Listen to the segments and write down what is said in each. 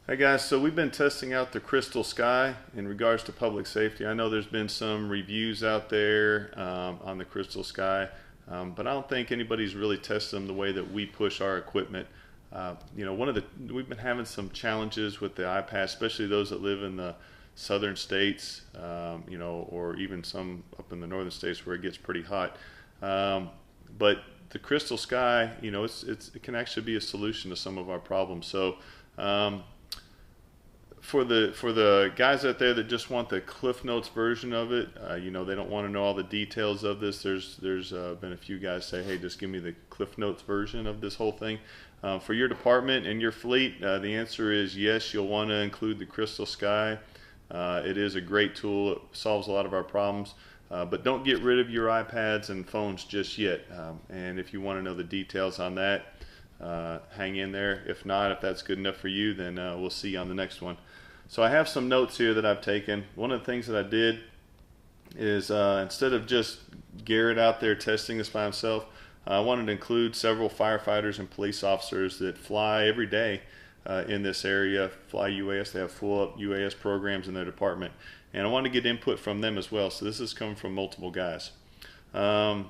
Hey guys, so we've been testing out the CrystalSky in regards to public safety. I know there's been some reviews out there on the CrystalSky, but I don't think anybody's really tested them the way that we push our equipment. We've been having some challenges with the iPad, especially those that live in the southern states, or even some up in the northern states where it gets pretty hot. But the CrystalSky, it can actually be a solution to some of our problems. So. For the guys out there that just want the Cliff Notes version of it, they don't want to know all the details of this. There's been a few guys say, hey, just give me the Cliff Notes version of this whole thing. For your department and your fleet, the answer is yes, you'll want to include the CrystalSky. It is a great tool. It solves a lot of our problems. But don't get rid of your iPads and phones just yet. And if you want to know the details on that, hang in there. If not, if that's good enough for you, then we'll see you on the next one. So I have some notes here that I've taken. One of the things that I did is instead of just Garrett out there testing this by himself, I wanted to include several firefighters and police officers that fly every day in this area, fly UAS. They have full up UAS programs in their department. And I wanted to get input from them as well. So this is coming from multiple guys. So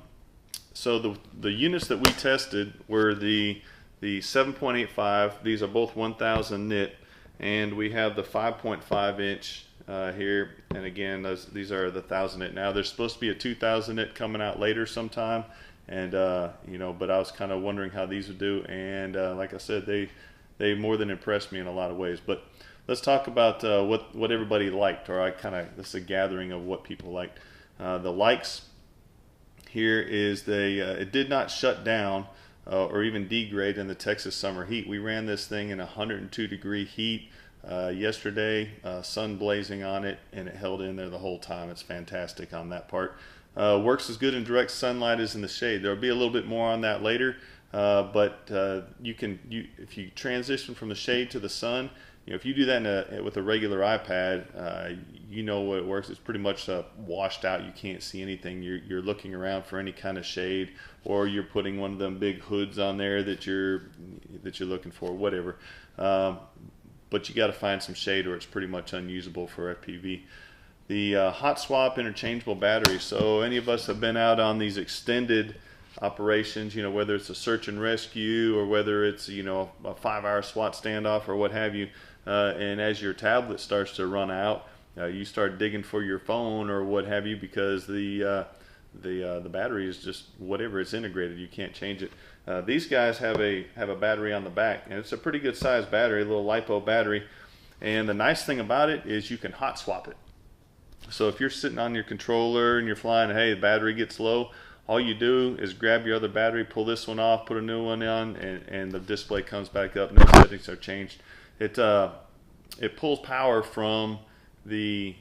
the units that we tested were the 7.85. These are both 1000 nit. And we have the 5.5 inch here, and again, these are the 1000 nit. Now there's supposed to be a 2000 nit coming out later sometime, and but I was kind of wondering how these would do, and like I said, they more than impressed me in a lot of ways. But let's talk about what everybody liked, or this is a gathering of what people liked. The likes here is it did not shut down or even degrade in the Texas summer heat. We ran this thing in 102-degree heat yesterday, sun blazing on it, and it held in there the whole time. It's fantastic on that part. Works as good in direct sunlight as in the shade. There'll be a little bit more on that later, but if you transition from the shade to the sun, if you do that with a regular iPad, you know what it works. It's pretty much washed out. You can't see anything. You're looking around for any kind of shade, or you're putting one of them big hoods on there that you're looking for, whatever. But you got to find some shade, or it's pretty much unusable for FPV. The hot swap interchangeable battery. So any of us have been out on these extended operations, whether it's a search and rescue or whether it's a 5-hour SWAT standoff or what have you, and as your tablet starts to run out, you start digging for your phone or what have you, because the battery is just whatever, it's integrated, you can't change it. These guys have a battery on the back, and it's a pretty good sized battery, a little LiPo battery, and the nice thing about it is you can hot swap it. So if you're sitting on your controller and you're flying, hey, the battery gets low, all you do is grab your other battery, pull this one off, put a new one on, and the display comes back up. No settings are changed. It pulls power from the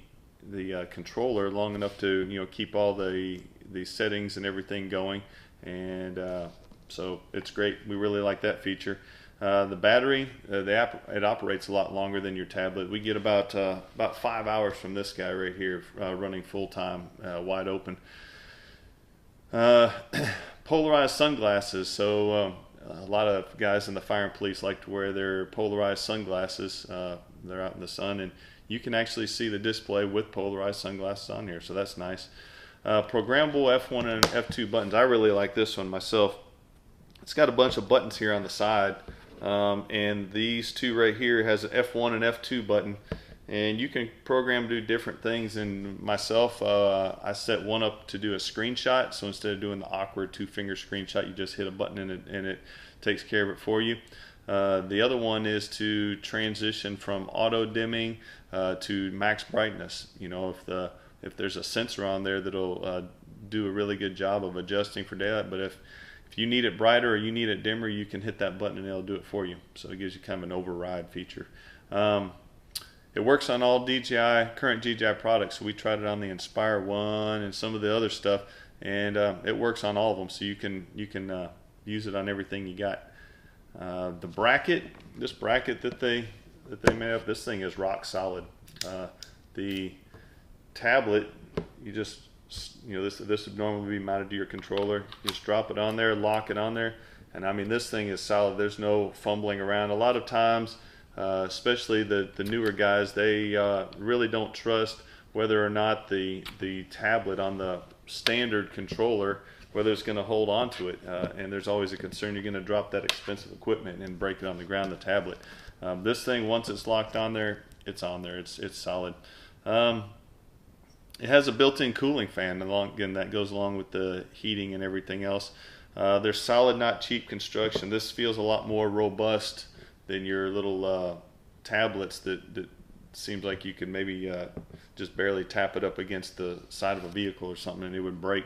controller long enough to keep all the settings and everything going, and so it's great. We really like that feature. The battery, it operates a lot longer than your tablet. We get about 5 hours from this guy right here, running full time, wide open. Polarized sunglasses. So a lot of guys in the fire and police like to wear their polarized sunglasses. They're out in the sun, and you can actually see the display with polarized sunglasses on here, so that's nice. Programmable F1 and F2 buttons. I really like this one myself. It's got a bunch of buttons here on the side, and these two right here has an F1 and F2 button, and you can program to do different things. And myself, I set one up to do a screenshot, so instead of doing the awkward 2-finger screenshot, you just hit a button and it takes care of it for you. The other one is to transition from auto dimming to max brightness. If there's a sensor on there that'll do a really good job of adjusting for daylight, but if you need it brighter or you need it dimmer, you can hit that button and it'll do it for you. So it gives you kind of an override feature. It works on all current DJI products. So we tried it on the Inspire 1 and some of the other stuff, and it works on all of them. So you can use it on everything you got. The bracket, this bracket that they made up, this thing is rock solid. The tablet, this would normally be mounted to your controller. You just drop it on there, lock it on there, and I mean, this thing is solid. There's no fumbling around. A lot of times especially the newer guys. They really don't trust whether or not the tablet on the standard controller, whether it's going to hold on to it. And there's always a concern you're going to drop that expensive equipment and break it on the ground, the tablet. This thing, once it's locked on there, it's on there. It's solid. It has a built-in cooling fan. Again, that goes along with the heating and everything else. They're solid, not cheap construction. This feels a lot more robust than your little tablets that seems like you could maybe just barely tap it up against the side of a vehicle or something and it would break.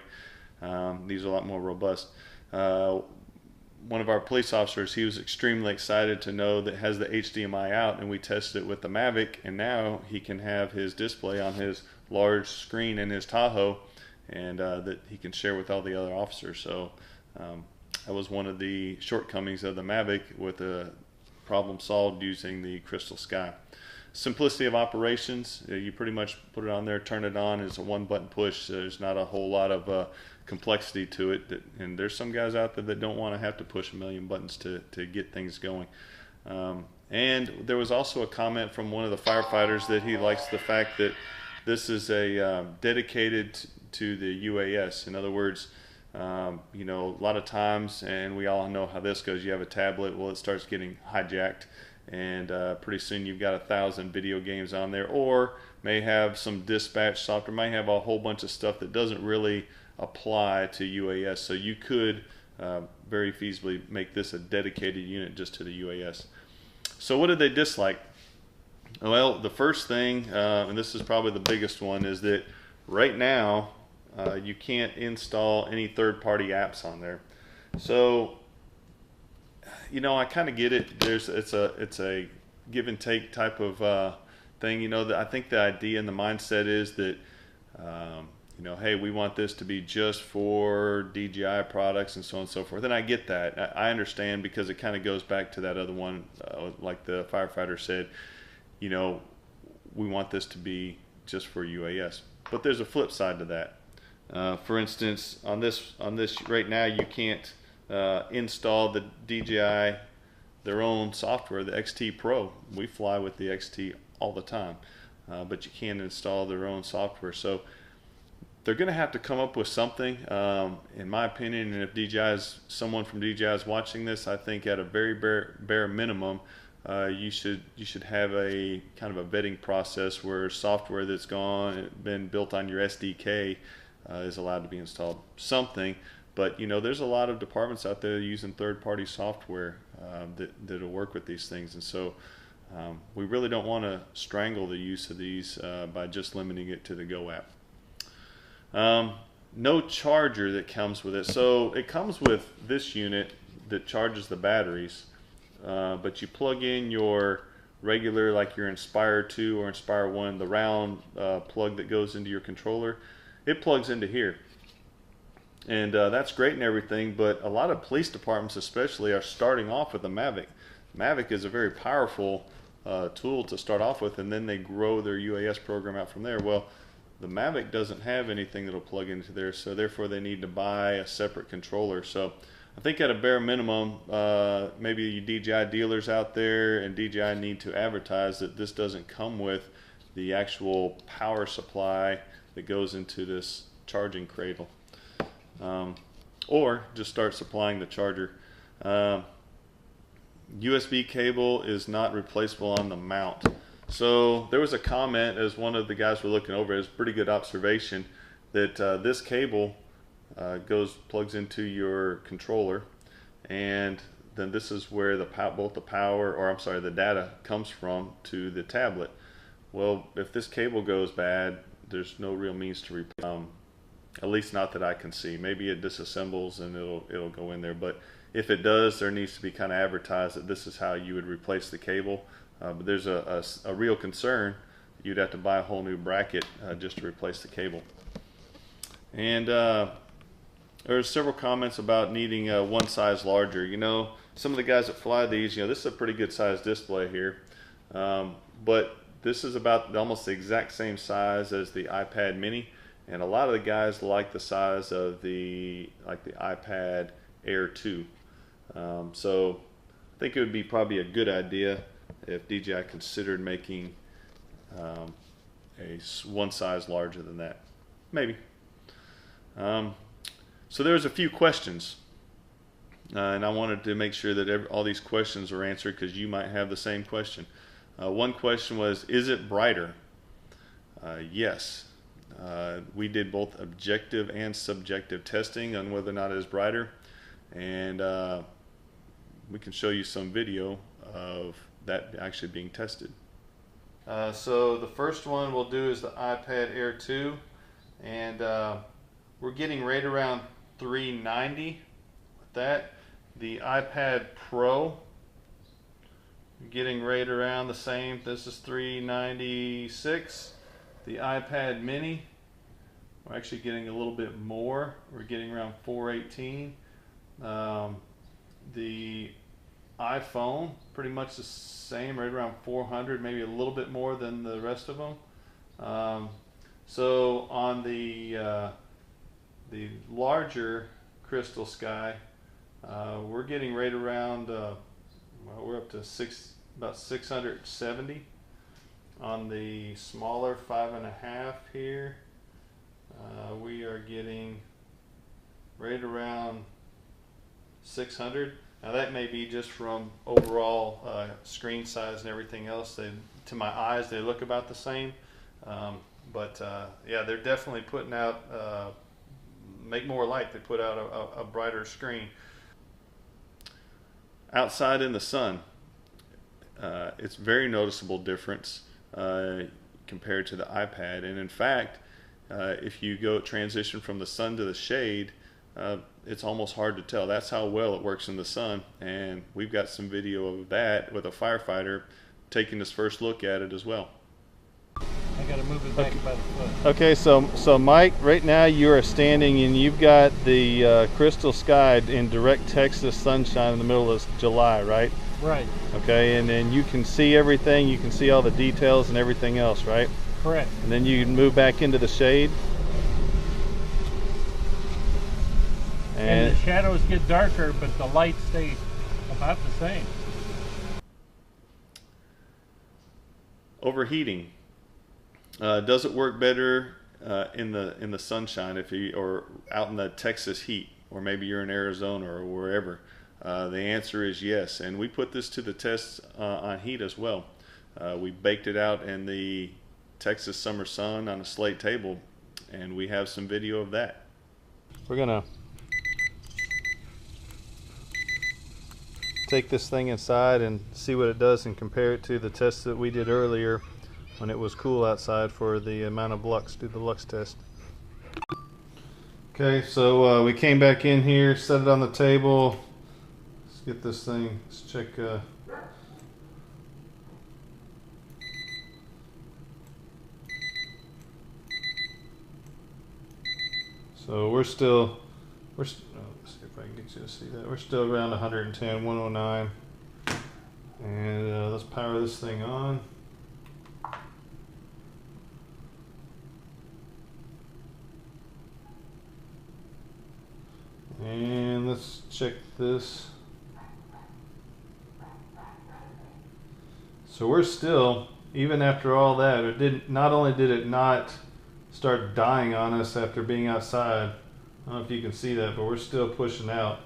These are a lot more robust. One of our police officers, he was extremely excited to know that it has the HDMI out, and we tested it with the Mavic, and now he can have his display on his large screen in his Tahoe, and that he can share with all the other officers. So that was one of the shortcomings of the Mavic, with a problem solved using the CrystalSky. Simplicity of operations, you pretty much put it on there, turn it on, it's a one button push. There's not a whole lot of complexity to it, and there's some guys out there that don't want to have to push a million buttons to get things going. And there was also a comment from one of the firefighters that he likes the fact that this is a dedicated to the UAS. In other words, you know, a lot of times, and we all know how this goes, you have a tablet, well, it starts getting hijacked, and pretty soon you've got 1,000 video games on there, or may have some dispatch software, may have a whole bunch of stuff that doesn't really apply to UAS. So you could very feasibly make this a dedicated unit just to the UAS. So what did they dislike? Well, the first thing, and this is probably the biggest one, is that right now you can't install any third-party apps on there. So, you know, I kind of get it. It's a give and take type of thing. You know, I think the idea and the mindset is that you know, hey, we want this to be just for DJI products and so on and so forth. And I get that. I understand, because it kind of goes back to that other one, like the firefighter said, you know, we want this to be just for UAS. But there's a flip side to that. For instance, on this right now, you can't install the DJI, their own software, the XT Pro. We fly with the XT all the time, but you can't install their own software. So they're going to have to come up with something, in my opinion. And if someone from DJI is watching this, I think at a very bare minimum, you should have a kind of a vetting process where software that's been built on your SDK is allowed to be installed. Something, but you know, there's a lot of departments out there using third-party software that'll work with these things, and so we really don't want to strangle the use of these by just limiting it to the Go app. No charger that comes with it. So it comes with this unit that charges the batteries, but you plug in your regular, like your Inspire 2 or Inspire 1, the round plug that goes into your controller. It plugs into here, and that's great and everything, but a lot of police departments especially are starting off with a Mavic. Mavic is a very powerful tool to start off with, and then they grow their UAS program out from there. Well, the Mavic doesn't have anything that'll plug into there, so therefore they need to buy a separate controller. So I think at a bare minimum, maybe you DJI dealers out there and DJI need to advertise that this doesn't come with the actual power supply that goes into this charging cradle. Or just start supplying the charger. USB cable is not replaceable on the mount. So there was a comment, as one of the guys were looking over, it was a pretty good observation, that this cable plugs into your controller, and then this is where both the power, or I'm sorry, the data comes from to the tablet. Well, if this cable goes bad, there's no real means to replace, at least not that I can see. Maybe it disassembles and it'll go in there, but if it does, there needs to be kind of advertised that this is how you would replace the cable. But there's a real concern. You'd have to buy a whole new bracket just to replace the cable. And there's several comments about needing one size larger. You know, some of the guys that fly these, you know, this is a pretty good size display here, but this is about almost the exact same size as the iPad mini, and a lot of the guys like the size of the iPad Air 2. So I think it would be probably a good idea if DJI considered making one size larger than that. Maybe. So there's a few questions, and I wanted to make sure that all these questions were answered because you might have the same question. One question was, is it brighter? Yes. We did both objective and subjective testing on whether or not it is brighter, and we can show you some video of that actually being tested. So the first one we'll do is the iPad Air 2, and we're getting right around 390 with that. The iPad Pro, getting right around the same. This is 396. The iPad Mini, we're actually getting a little bit more. We're getting around 418. The iPhone, pretty much the same, right around 400, maybe a little bit more than the rest of them. So on the larger CrystalSky, we're getting right around, well, we're up to about 670. On the smaller 5.5 here, we are getting right around 600. Now that may be just from overall screen size and everything else. To my eyes, they look about the same. But yeah, they're definitely putting out, make more light. They put out a brighter screen. Outside in the sun, it's very noticeable difference compared to the iPad. And in fact, if you go transition from the sun to the shade, it's almost hard to tell. That's how well it works in the sun, and we've got some video of that with a firefighter taking his first look at it as well. I gotta move it back by the foot. Okay, so Mike, right now you are standing and you've got the CrystalSky in direct Texas sunshine in the middle of July, right? Right. Okay, and then you can see everything, you can see all the details and everything else, right? Correct. And then you can move back into the shade. And the shadows get darker, but the light stays about the same. Overheating. Does it work better in the sunshine or out in the Texas heat, or maybe you're in Arizona or wherever? The answer is yes, and we put this to the test on heat as well. We baked it out in the Texas summer sun on a slate table, and we have some video of that. We're gonna take this thing inside and see what it does and compare it to the test that we did earlier when it was cool outside for the amount of lux, do the lux test. Okay, so we came back in here, set it on the table. Let's get this thing, let's check. So let's see if I can get you to see that. We're still around 110, 109. And let's power this thing on. And let's check this. So we're still, even after all that, not only did it not start dying on us after being outside, I don't know if you can see that, but we're still pushing out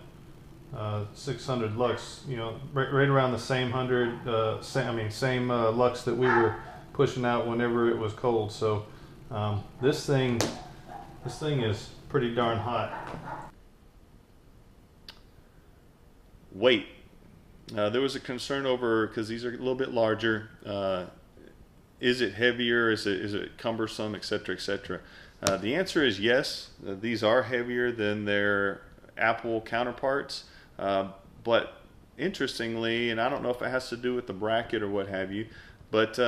600 lux, you know, right around the same same lux that we were pushing out whenever it was cold. So this thing is pretty darn hot. Weight. There was a concern over, because these are a little bit larger, is it heavier, is it cumbersome, etc., etc. The answer is yes. These are heavier than their Apple counterparts, but interestingly, and I don't know if it has to do with the bracket or what have you, but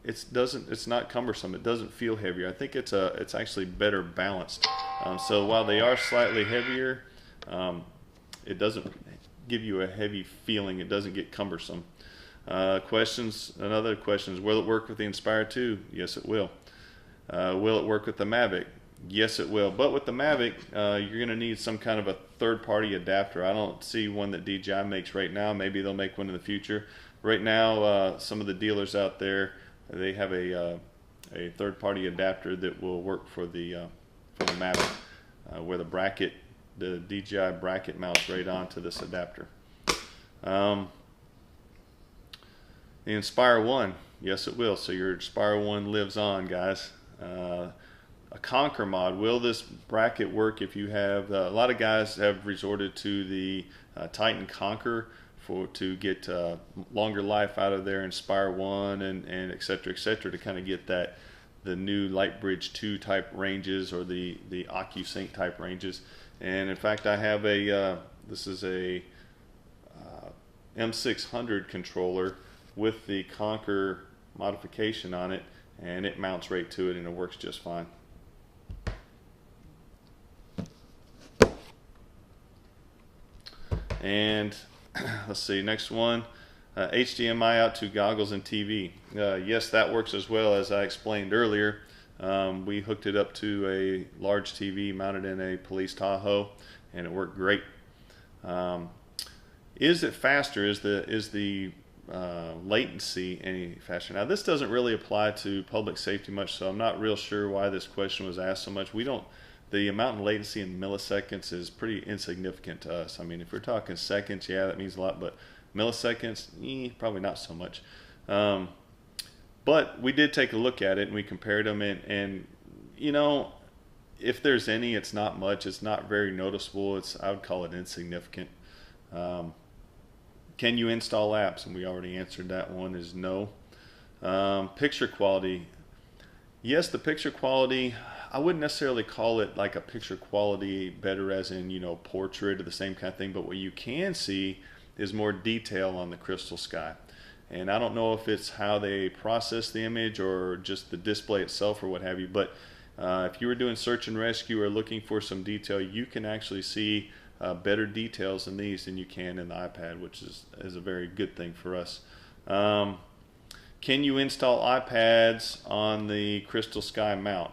it's not cumbersome. It doesn't feel heavier. I think it's actually better balanced. So while they are slightly heavier, it doesn't give you a heavy feeling. It doesn't get cumbersome. Another question is, will it work with the Inspire 2? Yes, it will. Will it work with the Mavic? Yes, it will. But with the Mavic, you're going to need some kind of a third-party adapter. I don't see one that DJI makes right now. Maybe they'll make one in the future. Right now, some of the dealers out there, they have a third-party adapter that will work for the Mavic, where the DJI bracket mounts right onto this adapter. The Inspire 1, yes, it will. So your Inspire 1 lives on, guys. A Conquer mod. Will this bracket work if you have a lot of guys have resorted to the Titan Conquer to get longer life out of their Inspire 1 and et cetera, to kind of get the new Lightbridge 2 type ranges or the OcuSync type ranges. And in fact, I have this is a M600 controller with the Conquer modification on it, and it mounts right to it and it works just fine. And let's see, next one, HDMI out to goggles and TV. Yes, that works as well. As I explained earlier, we hooked it up to a large TV mounted in a police Tahoe, and it worked great. Is it faster? Is the latency any faster? Now, this doesn't really apply to public safety much, so I'm not real sure why this question was asked so much. The amount of latency in milliseconds is pretty insignificant to us. I mean, if we're talking seconds, yeah, that means a lot, but milliseconds, probably not so much. But we did take a look at it and we compared them, and you know, if there's any, it's not much. It's not very noticeable. I would call it insignificant. Can you install apps? And we already answered that one, is no. Picture quality. Yes, the picture quality, I wouldn't necessarily call it like a picture quality better as in, you know, portrait or the same kind of thing, but what you can see is more detail on the CrystalSky. And I don't know if it's how they process the image or just the display itself or what have you, but if you were doing search and rescue or looking for some detail, you can actually see better details in these than you can in the iPad, which is a very good thing for us. Can you install iPads on the CrystalSky mount?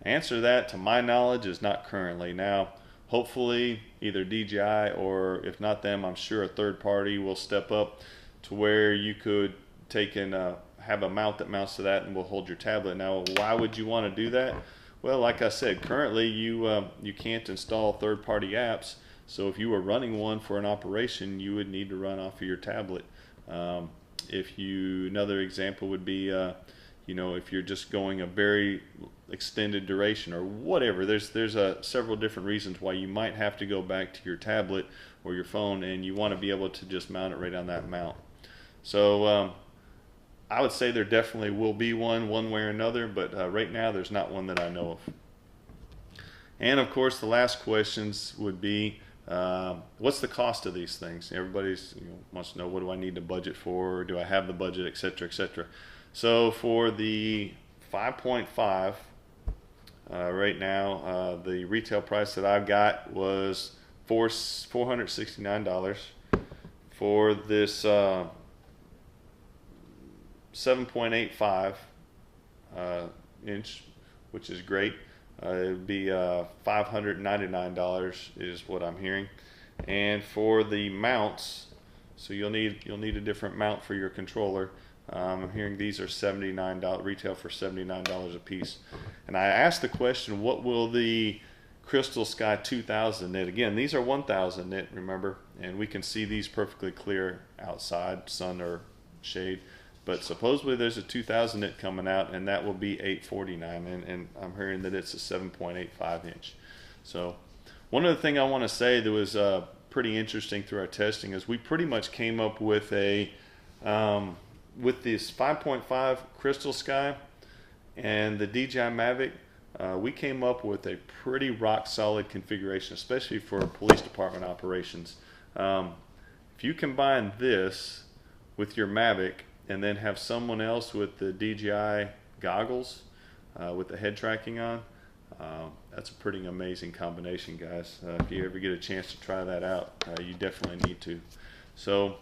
Answer to that, to my knowledge, is not currently. Now, hopefully, either DJI or if not them, I'm sure a third party will step up to where you could take and have a mount that mounts to that and will hold your tablet. Now, why would you want to do that? Well, like I said, currently you can't install third-party apps. So if you were running one for an operation, you would need to run off of your tablet. Another example would be, you know, if you're just going a very extended duration or whatever, there's several different reasons why you might have to go back to your tablet or your phone, and you want to be able to just mount it right on that mount. So I would say there definitely will be one way or another, but right now there's not one that I know of. And of course, the last questions would be, what's the cost of these things? Everybody's wants to know, what do I need to budget for? Do I have the budget, etc., etc. So for the 5.5, right now, the retail price that I've got was $469. For this 7.85 inch, which is great, it would be $599 is what I'm hearing. And for the mounts, so you'll need a different mount for your controller. I'm hearing these are $79, retail for $79 a piece. And I asked the question, what will the CrystalSky 2000 nit? Again, these are 1000 nit, remember, and we can see these perfectly clear outside, sun or shade. But supposedly there's a 2000 nit coming out, and that will be $849, and I'm hearing that it's a 7.85 inch. So one other thing I want to say that was pretty interesting through our testing is we pretty much came up with with this 5.5 CrystalSky and the DJI Mavic, we came up with a pretty rock solid configuration, especially for police department operations. If you combine this with your Mavic and then have someone else with the DJI goggles with the head tracking on, that's a pretty amazing combination, guys. If you ever get a chance to try that out, you definitely need to. So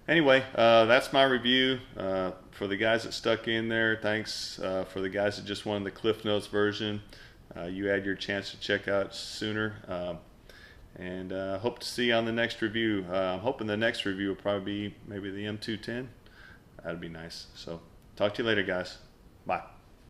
anyway, that's my review. For the guys that stuck in there, thanks. For the guys that just wanted the Cliff Notes version, you had your chance to check out sooner. And hope to see you on the next review. I'm hoping the next review will probably be maybe the M210. That'd be nice. So talk to you later, guys. Bye.